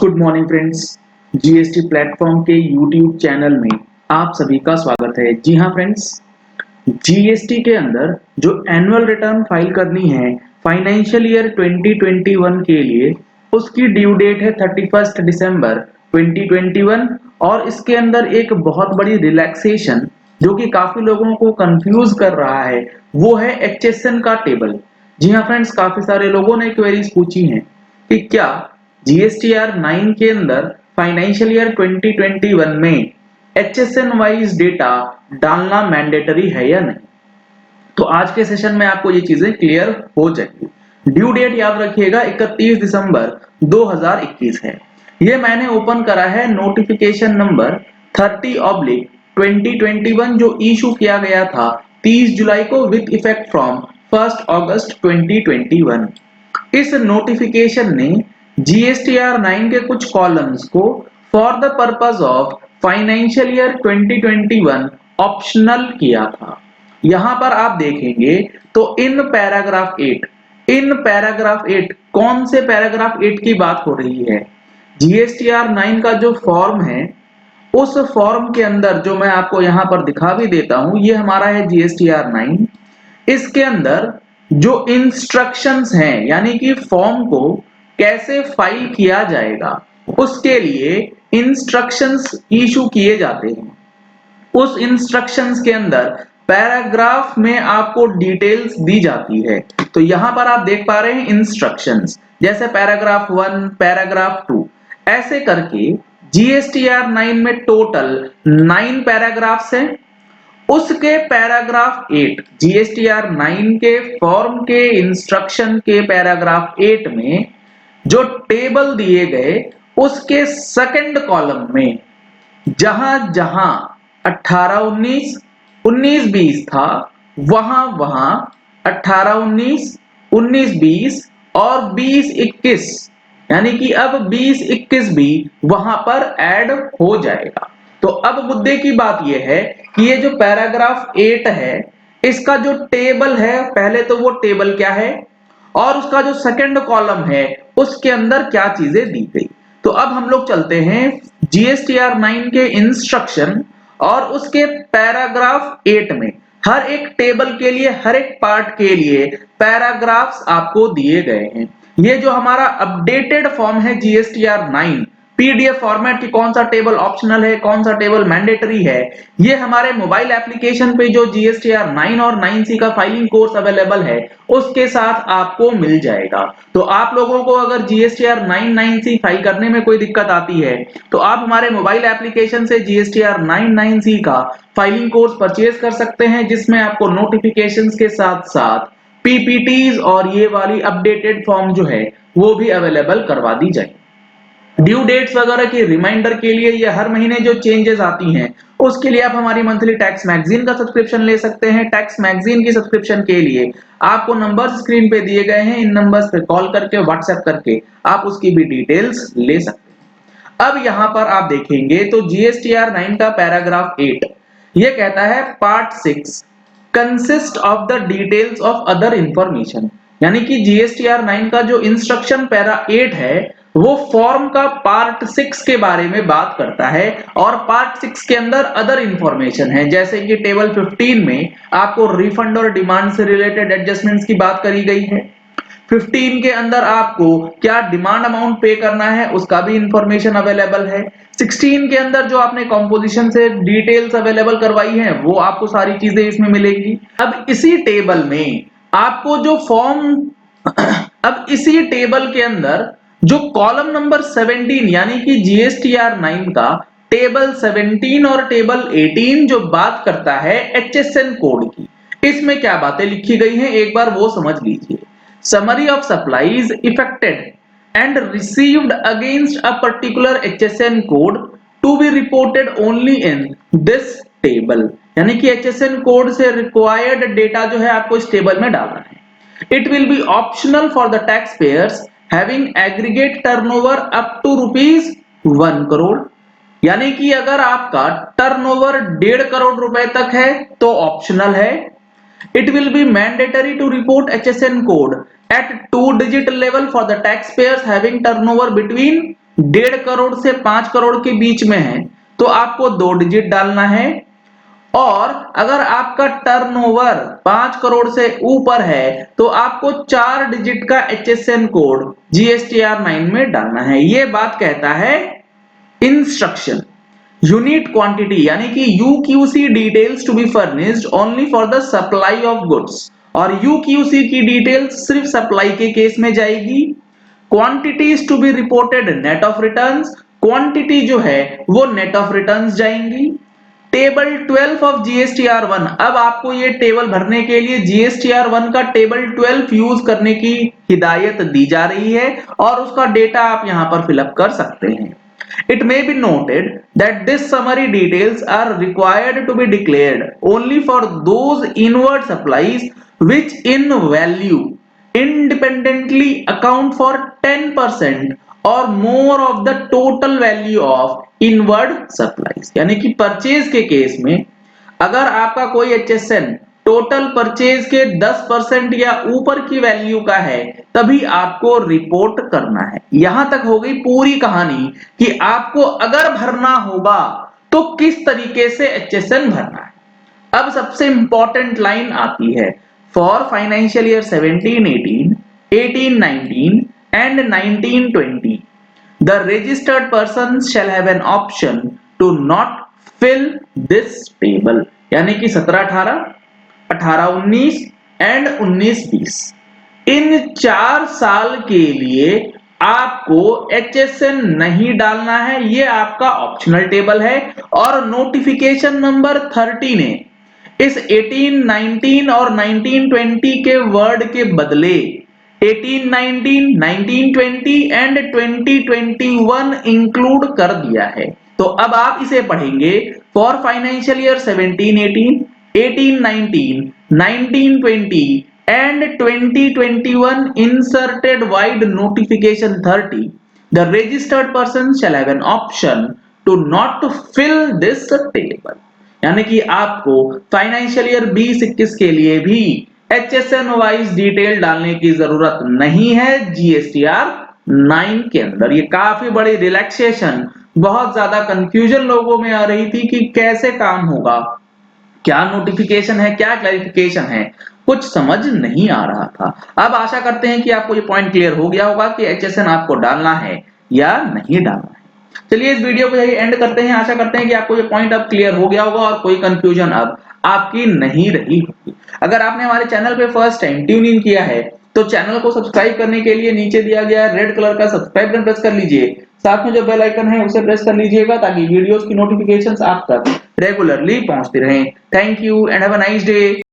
Good morning friends. GST platform के YouTube channel में आप सभी का स्वागत है। जी हाँ फ्रेंड्स, जीएसटी के अंदर जो एनुअल रिटर्न फाइल करनी है फाइनेंशियल ईयर 2021 के लिए, उसकी ड्यू डेट है 31 दिसंबर 2021। और इसके अंदर एक बहुत बड़ी रिलैक्सेशन जो कि काफी लोगों को कंफ्यूज कर रहा है, वो है एचएसएन का टेबल। जी हाँ फ्रेंड्स, काफी सारे लोगों ने क्वेरीज पूछी हैं कि क्या जीएसटीआर 9 के अंदर फाइनेंशियल ईयर 2021 में एचएसएन वाइज डेटा डालना मैंडेटरी है या नहीं। तो आज के सेशन में आपको ये चीजें क्लियर हो जाएंगी। ड्यू डेट याद रखिएगा 31 दिसंबर 2021 है। ये मैंने ओपन करा है नोटिफिकेशन नंबर 30/2021 जो इशू किया गया था 30 जुलाई को विद इफेक्ट फ्रॉम 1 अगस्त 2021। इस नोटिफिकेशन ने जीएसटीआर 9 के कुछ कॉलम्स को for the purpose of financial year 2021 optional किया था। यहां पर आप देखेंगे तो इन पैराग्राफ 8 कौन से पैराग्राफ 8 की बात हो रही है? जीएसटीआर 9 का जो फॉर्म है, उस फॉर्म के अंदर जो मैं आपको यहां पर दिखा भी देता हूं, ये हमारा है जीएसटीआर 9। इसके अंदर जो इंस्ट्रक्शंस हैं, यानी कि फॉर्म को कैसे फाइल किया जाएगा, उसके लिए इंस्ट्रक्शंस इशू किए जाते हैं। उस इंस्ट्रक्शंस के अंदर पैराग्राफ में आपको डिटेल्स दी जाती है। तो यहां पर आप देख पा रहे हैं इंस्ट्रक्शंस, जैसे पैराग्राफ 1, पैराग्राफ 2, ऐसे करके जीएसटीआर 9 में टोटल 9 पैराग्राफ्स हैं। उसके पैराग्राफ 8, जीएसटीआर 9 के फॉर्म के इंस्ट्रक्शन के पैराग्राफ 8 में जो टेबल दिए गए, उसके सेकंड कॉलम में जहां जहां 18-19, 19-20 था, वहां वहां 18-19, 19-20 और 20-21, यानी कि अब 20-21 भी वहां पर ऐड हो जाएगा। तो अब मुद्दे की बात यह है कि ये जो पैराग्राफ 8 है, इसका जो टेबल है, पहले तो वो टेबल क्या है और उसका जो सेकंड कॉलम है उसके अंदर क्या चीजें दी गई। तो अब हम लोग चलते हैं जीएसटीआर 9 के इंस्ट्रक्शन और उसके पैराग्राफ 8 में हर एक टेबल के लिए, हर एक पार्ट के लिए पैराग्राफ्स आपको दिए गए हैं। ये जो हमारा अपडेटेड फॉर्म है जीएसटीआर 9 पीडीएफ फॉर्मेट की, कौन सा टेबल ऑप्शनल है, कौन सा टेबल मैंडेटरी है, ये हमारे मोबाइल एप्लीकेशन पे जो जीएसटीआर 9 और 9C का फाइलिंग कोर्स अवेलेबल है उसके साथ आपको मिल जाएगा। तो आप लोगों को अगर जीएसटीआर 9 9C फाइल करने में कोई दिक्कत आती है तो आप हमारे मोबाइल एप्लीकेशन से जीएसटीआर 9 9C का फाइलिंग कोर्स परचेज कर सकते हैं, जिसमें आपको नोटिफिकेशंस के साथ साथ पीपीटीज और ये वाली अपडेटेड फॉर्म जो है वो भी अवेलेबल करवा दी जाए। ड्यू डेट्स वगैरह की रिमाइंडर के लिए ये हर महीने जो चेंजेस आती हैं उसके लिए आप हमारी मंथली टैक्स मैगजीन का सब्सक्रिप्शन ले सकते हैं। टैक्स मैगजीन की सब्सक्रिप्शन के लिए आपको नंबर्स स्क्रीन पे दिए गए हैं, इन नंबर्स पे कॉल करके, व्हाट्सएप करके आप उसकी भी डिटेल्स ले सकते हैं। अब यहां पर आप देखेंगे तो जीएसटीआर 9 का पैराग्राफ 8 ये कहता है part 6 consist of the details of other information, यानी कि जीएसटीआर 9 का जो इंस्ट्रक्शन पैरा 8 है वो फॉर्म का पार्ट 6 के बारे में बात करता है। और पार्ट 6 के अंदर अदर इंफॉर्मेशन है, जैसे कि टेबल 15 में आपको रिफंड और डिमांड से रिलेटेड एडजस्टमेंट्स की बात करी गई है। 15 के अंदर आपको क्या डिमांड अमाउंट पे करना है उसका भी इंफॉर्मेशन अवेलेबल है। 16 के अंदर जो आपने कॉम्पोजिशन से डिटेल्स अवेलेबल करवाई है वो आपको सारी चीजें इसमें मिलेंगी। अब इसी टेबल में आपको जो फॉर्म अब इसी टेबल के अंदर जो कॉलम नंबर 17, यानी कि जीएसटीआर 9 का टेबल 17 और टेबल 18 जो बात करता है एचएसएन कोड की, इसमें क्या बातें लिखी गई हैं एक बार वो समझ लीजिए। Summary of supplies effected and received against a particular HSN code to be reported only in this table, यानी कि एचएसएन कोड से रिक्वायर्ड डेटा जो है आपको इस टेबल में डालना है। It will be optional for the taxpayers having aggregate turnover up to ₹1 crore, यानी कि अगर आपका टर्नओवर 1.5 करोड़ रुपए तक है तो ऑप्शनल है। It will be mandatory to report HSN code at 2-digit level for the taxpayers having turnover between 1.5 crore से 5 करोड़ के बीच में है तो आपको 2 डिजिट डालना है, और अगर आपका टर्नओवर 5 करोड़ से ऊपर है तो आपको 4 डिजिट का HSN कोड GSTR 9 में डालना है। ये बात कहता है इंस्ट्रक्शन। यूनिट क्वांटिटी यानी कि UQC details to be furnished only for the supply of goods, और UQC की डिटेल्स सिर्फ सप्लाई के केस में जाएगी। Quantities to be reported net of returns, quantity जो है वो नेट ऑफ रिटर्न्स जाएंगी। टेबल 12 ऑफ GSTR 1, अब आपको ये टेबल भरने के लिए GSTR 1 का टेबल 12 यूज करने की हिदायत दी जा रही है, और उसका डेटा आप यहां पर फिलअप कर सकते हैं। It may be noted that this summary details are required to be declared only for those inward supplies which in value independently account for 10% or more of the total value of inward supplies। यानी कि purchase के case में अगर आपका कोई HSN total purchase के 10% या ऊपर की वैल्यू का है तभी आपको रिपोर्ट करना है। यहां तक हो गई पूरी कहानी कि आपको अगर भरना होगा तो किस तरीके से HSN भरना है। अब सबसे इंपॉर्टेंट लाइन आती है, for financial year 17-18, 18-19 and 19-20 the registered person shall have an option to not fill this table. यानी कि 17-18, 18-19 एंड 19-20 इन 4 साल के लिए आपको HSN नहीं डालना है, ये आपका ऑप्शनल टेबल है। और नोटिफिकेशन नंबर 30 ने इस 18-19 और 19-20 के वर्ड के बदले 18-19, 19-20 एंड 20-21 इंक्लूड कर दिया है। तो अब आप इसे पढ़ेंगे, for financial year 17-18, 18-19, 19-20 and 2021 inserted wide notification 30, the registered person shall have an option to not to fill this table। यानी कि आपको फाइनेंशियल ईयर 20-21 के लिए भी HSN वाइज डिटेल डालने की जरूरत नहीं है GSTR 9 के अंदर। ये काफी बड़ी रिलैक्सेशन, बहुत ज्यादा कंफ्यूजन लोगों में आ रही थी कि कैसे काम होगा, क्या नोटिफिकेशन है, क्या क्लैरिफिकेशन है, कुछ समझ नहीं आ रहा था। अब आशा करते हैं कि आपको ये पॉइंट क्लियर हो गया होगा कि HSN आपको डालना है या नहीं डालना है। चलिए इस वीडियो को यही एंड करते हैं। आशा करते हैं कि आपको ये पॉइंट अब क्लियर हो गया होगा और कोई कंफ्यूजन अब आपकी नहीं रही होगी। अगर आपने हमारे चैनल पे फर्स्ट टाइम ट्यून इन किया है तो चैनल को सब्सक्राइब करने के लिए नीचे दिया गया रेड कलर का सब्सक्राइब बटन प्रेस कर लीजिए, साथ में जो बेल आइकन है उसे प्रेस कर लीजिएगा ताकि वीडियोस की नोटिफिकेशंस आप तक रेगुलरली पहुंचती रहें। Thank you and have a nice day.